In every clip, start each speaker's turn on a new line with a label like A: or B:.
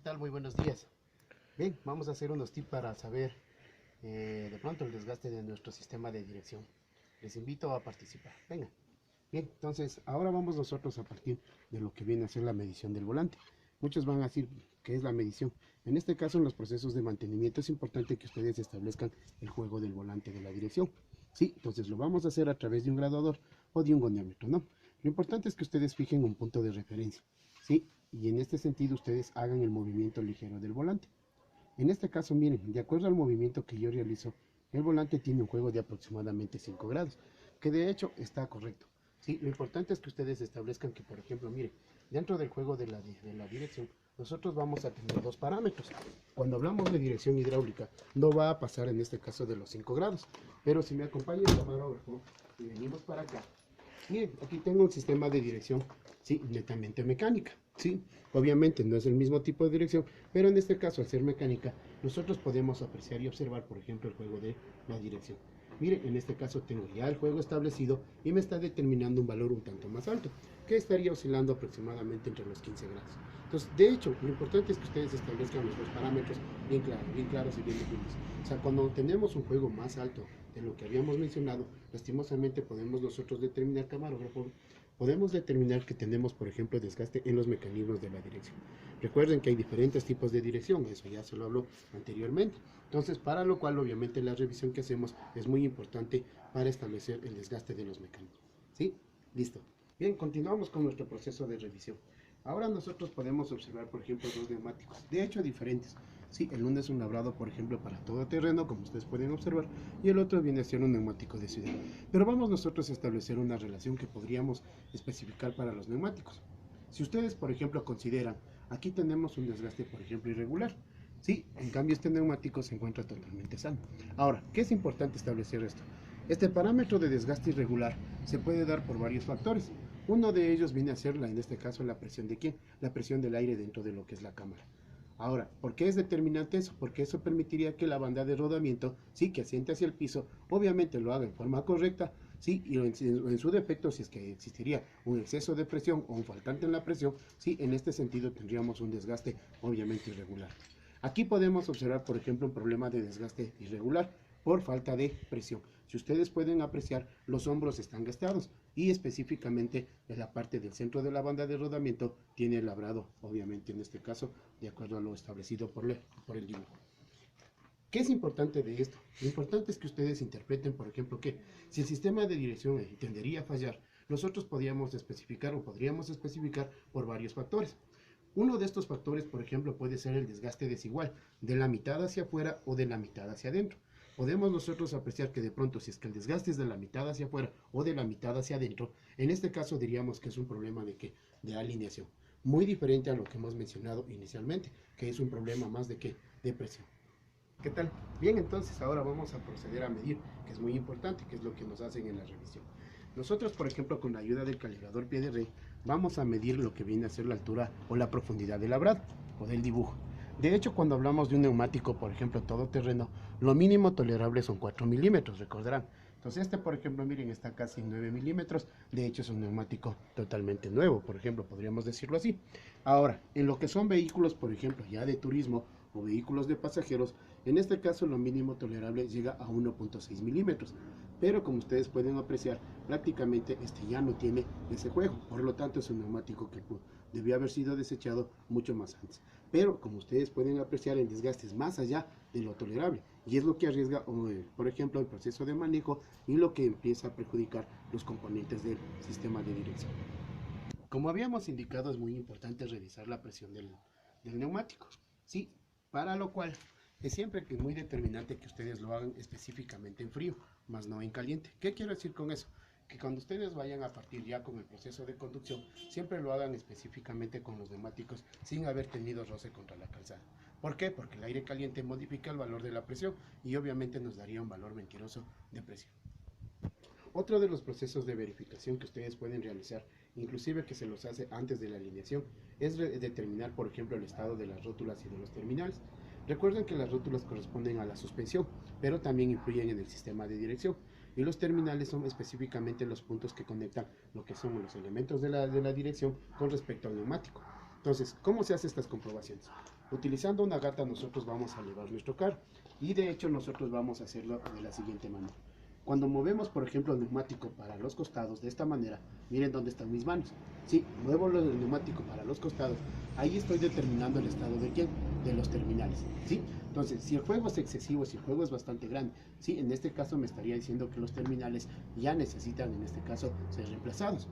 A: tal? Muy buenos días. Bien, vamos a hacer unos tips para saber de pronto el desgaste de nuestro sistema de dirección. Les invito a participar. Venga. Bien, entonces ahora vamos nosotros a partir de lo que viene a ser la medición del volante. Muchos van a decir qué es la medición. En este caso, en los procesos de mantenimiento es importante que ustedes establezcan el juego del volante de la dirección. Sí, entonces lo vamos a hacer a través de un graduador o de un goniómetro, ¿no? Lo importante es que ustedes fijen un punto de referencia, ¿sí? Y en este sentido ustedes hagan el movimiento ligero del volante. En este caso, miren, de acuerdo al movimiento que yo realizo, el volante tiene un juego de aproximadamente 5 grados, que de hecho está correcto. Sí, lo importante es que ustedes establezcan que, por ejemplo, miren, dentro del juego de la dirección, nosotros vamos a tener dos parámetros. Cuando hablamos de dirección hidráulica, no va a pasar en este caso de los 5 grados, pero si me acompaña el camarógrafo y venimos para acá, miren, aquí tengo un sistema de dirección, sí, netamente mecánica, sí. Obviamente no es el mismo tipo de dirección, pero en este caso, al ser mecánica, nosotros podemos apreciar y observar, por ejemplo, el juego de la dirección. Miren, en este caso tengo ya el juego establecido y me está determinando un valor un tanto más alto, que estaría oscilando aproximadamente entre los 15 grados. Entonces, de hecho, lo importante es que ustedes establezcan los dos parámetros bien claros y bien definidos. O sea, cuando tenemos un juego más alto de lo que habíamos mencionado, lastimosamente podemos nosotros determinar, camarógrafo, podemos determinar que tenemos, por ejemplo, desgaste en los mecanismos de la dirección. Recuerden que hay diferentes tipos de dirección, eso ya se lo habló anteriormente. Entonces, para lo cual, obviamente, la revisión que hacemos es muy importante para establecer el desgaste de los mecanismos. ¿Sí? Listo. Bien, continuamos con nuestro proceso de revisión. Ahora nosotros podemos observar, por ejemplo, dos neumáticos, de hecho diferentes. Sí, el uno es un labrado, por ejemplo, para todo terreno, como ustedes pueden observar, y el otro viene a ser un neumático de ciudad. Pero vamos nosotros a establecer una relación que podríamos especificar para los neumáticos. Si ustedes, por ejemplo, consideran, aquí tenemos un desgaste, por ejemplo, irregular. Sí, en cambio este neumático se encuentra totalmente sano. Ahora, ¿qué es importante establecer esto? Este parámetro de desgaste irregular se puede dar por varios factores. Uno de ellos viene a ser, en este caso, la presión de ¿quién? La presión del aire dentro de lo que es la cámara. Ahora, ¿por qué es determinante eso? Porque eso permitiría que la banda de rodamiento, sí, que asiente hacia el piso, obviamente lo haga en forma correcta, sí, y en su defecto, si es que existiría un exceso de presión o un faltante en la presión, sí, en este sentido tendríamos un desgaste obviamente irregular. Aquí podemos observar, por ejemplo, un problema de desgaste irregular por falta de presión. Si ustedes pueden apreciar, los hombros están gastados y específicamente en la parte del centro de la banda de rodamiento tiene el labrado, obviamente en este caso, de acuerdo a lo establecido por el dibujo. ¿Qué es importante de esto? Lo importante es que ustedes interpreten, por ejemplo, que si el sistema de dirección tendería a fallar, nosotros podríamos especificar por varios factores. Uno de estos factores, por ejemplo, puede ser el desgaste desigual, de la mitad hacia afuera o de la mitad hacia adentro. Podemos nosotros apreciar que de pronto, si es que el desgaste es de la mitad hacia afuera o de la mitad hacia adentro, en este caso diríamos que es un problema de alineación. Muy diferente a lo que hemos mencionado inicialmente, que es un problema más de presión. ¿Qué tal? Bien, entonces ahora vamos a proceder a medir, que es muy importante, que es lo que nos hacen en la revisión. Nosotros, por ejemplo, con la ayuda del calibrador pie de rey, vamos a medir lo que viene a ser la altura o la profundidad del labrado o del dibujo. De hecho, cuando hablamos de un neumático, por ejemplo, todoterreno, lo mínimo tolerable son 4 milímetros, recordarán. Entonces este, por ejemplo, miren, está casi 9 milímetros. De hecho, es un neumático totalmente nuevo, por ejemplo, podríamos decirlo así. Ahora, en lo que son vehículos, por ejemplo, ya de turismo o vehículos de pasajeros, en este caso lo mínimo tolerable llega a 1.6 milímetros. Pero como ustedes pueden apreciar, prácticamente este ya no tiene ese juego. Por lo tanto, es un neumático que debió haber sido desechado mucho más antes. Pero como ustedes pueden apreciar, el desgaste es más allá de lo tolerable. Y es lo que arriesga, por ejemplo, el proceso de manejo y lo que empieza a perjudicar los componentes del sistema de dirección. Como habíamos indicado, es muy importante revisar la presión del neumático. Sí, para lo cual es siempre que es muy determinante que ustedes lo hagan específicamente en frío, más no en caliente. ¿Qué quiero decir con eso? Que cuando ustedes vayan a partir ya con el proceso de conducción, siempre lo hagan específicamente con los neumáticos sin haber tenido roce contra la calzada. ¿Por qué? Porque el aire caliente modifica el valor de la presión y obviamente nos daría un valor mentiroso de presión. Otro de los procesos de verificación que ustedes pueden realizar, inclusive que se los hace antes de la alineación, es determinar, por ejemplo, el estado de las rótulas y de los terminales. Recuerden que las rótulas corresponden a la suspensión, pero también influyen en el sistema de dirección. Y los terminales son específicamente los puntos que conectan lo que son los elementos de la dirección con respecto al neumático. Entonces, ¿cómo se hacen estas comprobaciones? Utilizando una gata nosotros vamos a elevar nuestro carro y de hecho nosotros vamos a hacerlo de la siguiente manera. Cuando movemos, por ejemplo, el neumático para los costados de esta manera, miren dónde están mis manos. Sí, muevo el neumático para los costados. Ahí estoy determinando el estado de quién, de los terminales. ¿Sí? Entonces, si el juego es excesivo, si el juego es bastante grande, ¿sí? En este caso me estaría diciendo que los terminales ya necesitan, en este caso, ser reemplazados.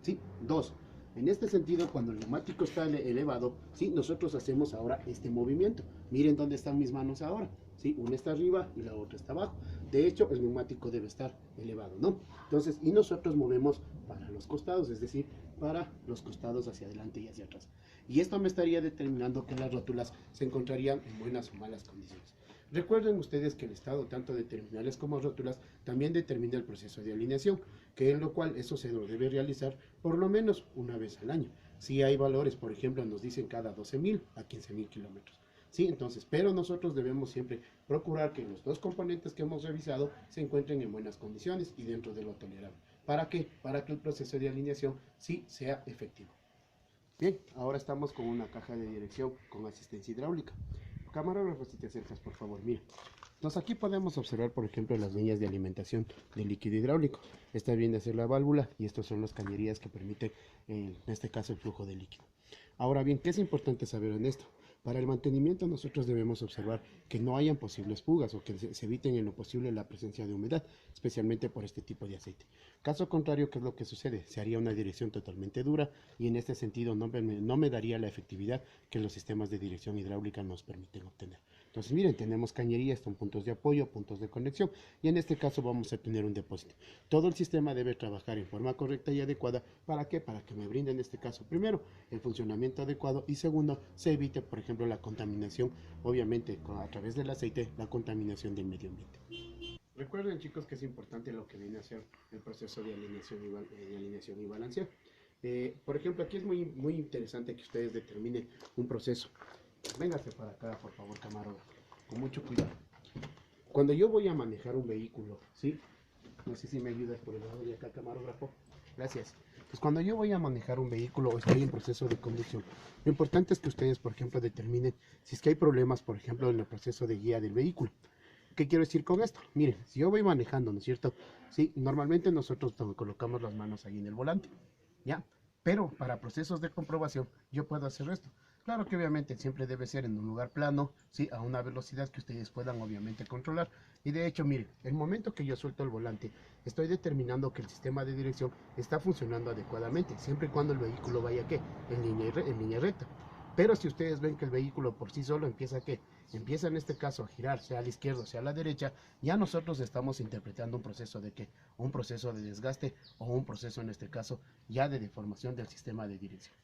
A: ¿Sí? Dos. En este sentido, cuando el neumático está elevado, ¿sí? Nosotros hacemos ahora este movimiento. Miren dónde están mis manos ahora. ¿Sí? Una está arriba y la otra está abajo. De hecho, el neumático debe estar elevado, ¿no? Entonces, y nosotros movemos para los costados, es decir, para los costados hacia adelante y hacia atrás. Y esto me estaría determinando que las rótulas se encontrarían en buenas o malas condiciones. Recuerden ustedes que el estado tanto de terminales como rótulas también determina el proceso de alineación, que en lo cual eso se lo debe realizar por lo menos una vez al año. Si hay valores, por ejemplo, nos dicen cada 12.000 a 15.000 kilómetros. Sí, entonces, pero nosotros debemos siempre procurar que los dos componentes que hemos revisado se encuentren en buenas condiciones y dentro de lo tolerable. ¿Para qué? Para que el proceso de alineación sí sea efectivo. Bien, ahora estamos con una caja de dirección con asistencia hidráulica. Camarógrafo, si te acercas, por favor, mira. Entonces aquí podemos observar, por ejemplo, las líneas de alimentación del líquido hidráulico. Esta viene a ser la válvula y estos son las cañerías que permiten, en este caso, el flujo de líquido. Ahora bien, ¿qué es importante saber en esto? Para el mantenimiento nosotros debemos observar que no hayan posibles fugas o que se eviten en lo posible la presencia de humedad, especialmente por este tipo de aceite. Caso contrario, ¿qué es lo que sucede? Se haría una dirección totalmente dura y en este sentido no me daría la efectividad que los sistemas de dirección hidráulica nos permiten obtener. Entonces miren, tenemos cañerías, son puntos de apoyo, puntos de conexión y en este caso vamos a tener un depósito. Todo el sistema debe trabajar en forma correcta y adecuada. ¿Para qué? Para que me brinde en este caso, primero, el funcionamiento adecuado y segundo, se evite, por ejemplo, la contaminación, obviamente a través del aceite, la contaminación del medio ambiente. Recuerden, chicos, que es importante lo que viene a ser el proceso de alineación y balanceo. Por ejemplo, aquí es muy interesante que ustedes determinen un proceso. Véngase para acá, por favor, camarógrafo, con mucho cuidado. Cuando yo voy a manejar un vehículo, ¿sí? No sé si me ayudas por el lado de acá, camarógrafo. Gracias. Pues cuando yo voy a manejar un vehículo o estoy en proceso de conducción, lo importante es que ustedes, por ejemplo, determinen si es que hay problemas, por ejemplo, en el proceso de guía del vehículo. ¿Qué quiero decir con esto? Miren, si yo voy manejando, ¿no es cierto? Sí, normalmente nosotros colocamos las manos ahí en el volante, ¿ya? Pero para procesos de comprobación yo puedo hacer esto. Claro que obviamente siempre debe ser en un lugar plano, ¿sí? A una velocidad que ustedes puedan obviamente controlar. Y de hecho, miren, el momento que yo suelto el volante, estoy determinando que el sistema de dirección está funcionando adecuadamente, siempre y cuando el vehículo vaya, ¿qué? En línea recta. Pero si ustedes ven que el vehículo por sí solo empieza, ¿qué? Empieza en este caso a girar, sea a la izquierda o sea a la derecha, ya nosotros estamos interpretando un proceso de ¿qué? Un proceso de desgaste o un proceso en este caso ya de deformación del sistema de dirección.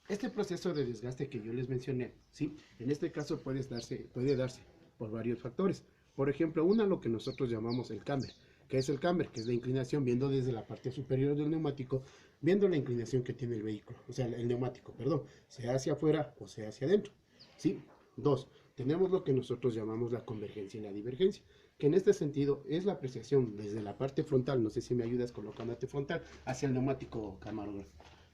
A: Este proceso de desgaste que yo les mencioné, ¿sí? En este caso puede darse por varios factores. Por ejemplo, una lo que nosotros llamamos el camber. ¿Qué es el camber? Que es la inclinación viendo desde la parte superior del neumático, viendo la inclinación que tiene el vehículo, o sea, el neumático, perdón, sea hacia afuera o sea hacia adentro, ¿sí? Dos, tenemos lo que nosotros llamamos la convergencia y la divergencia, que en este sentido es la apreciación desde la parte frontal, no sé si me ayudas colocándote frontal, hacia el neumático camarógrafo.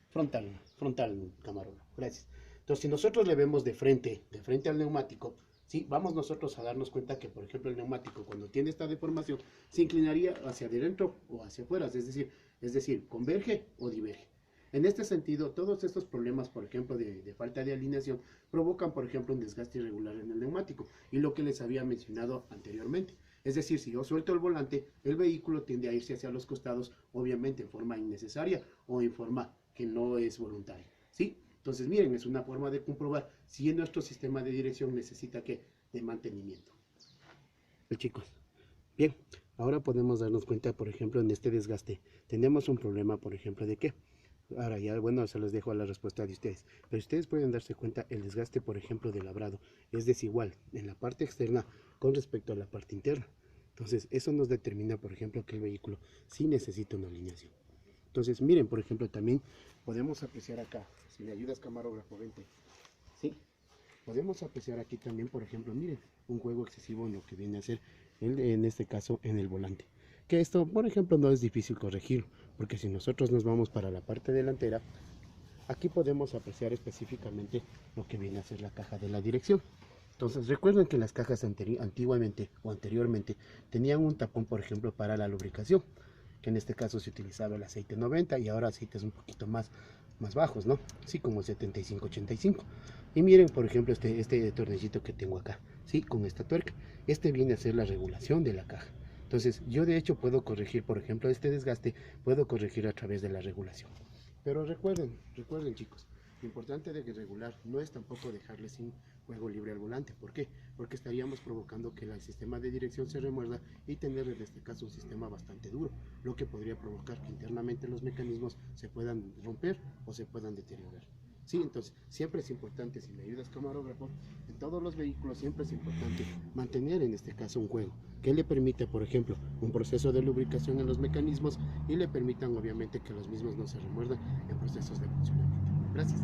A: Frontal camarógrafo, gracias. Entonces, si nosotros le vemos de frente al neumático, ¿sí? Vamos nosotros a darnos cuenta que, por ejemplo, el neumático cuando tiene esta deformación se inclinaría hacia adentro o hacia afuera, es decir, converge o diverge. En este sentido, todos estos problemas, por ejemplo, de falta de alineación, provocan, por ejemplo, un desgaste irregular en el neumático y lo que les había mencionado anteriormente. Es decir, si yo suelto el volante, el vehículo tiende a irse hacia los costados, obviamente en forma innecesaria o en forma que no es voluntaria, ¿sí? Entonces, miren, es una forma de comprobar si nuestro sistema de dirección necesita ¿qué? De mantenimiento. Chicos, bien, ahora podemos darnos cuenta, por ejemplo, en este desgaste, tenemos un problema, por ejemplo, ¿de qué? Ahora ya, bueno, se los dejo a la respuesta de ustedes, pero ustedes pueden darse cuenta, el desgaste, por ejemplo, del labrado es desigual en la parte externa con respecto a la parte interna. Entonces, eso nos determina, por ejemplo, que el vehículo sí necesita una alineación. Entonces, miren, por ejemplo, también podemos apreciar acá, si me ayudas camarógrafo, vente, ¿sí? Podemos apreciar aquí también, por ejemplo, miren, un juego excesivo en lo que viene a ser, en este caso, en el volante. Que esto, por ejemplo, no es difícil corregir, porque si nosotros nos vamos para la parte delantera, aquí podemos apreciar específicamente lo que viene a ser la caja de la dirección. Entonces recuerden que las cajas antiguamente o anteriormente tenían un tapón, por ejemplo, para la lubricación, que en este caso se utilizaba el aceite 90 y ahora aceites un poquito más bajos, ¿no? Sí, como el 75-85. Y miren, por ejemplo, este tornillito que tengo acá, sí, con esta tuerca. Este viene a ser la regulación de la caja. Entonces, yo de hecho puedo corregir, por ejemplo, este desgaste, puedo corregir a través de la regulación. Pero recuerden chicos, lo importante de regular no es tampoco dejarle sin juego libre al volante. ¿Por qué? Porque estaríamos provocando que el sistema de dirección se remuerda y tener en este caso un sistema bastante duro, lo que podría provocar que internamente los mecanismos se puedan romper o se puedan deteriorar. Sí, entonces siempre es importante, si me ayudas camarógrafo, en todos los vehículos siempre es importante mantener en este caso un juego que le permite, por ejemplo, un proceso de lubricación en los mecanismos y le permitan obviamente que los mismos no se remuerdan en procesos de funcionamiento. Gracias.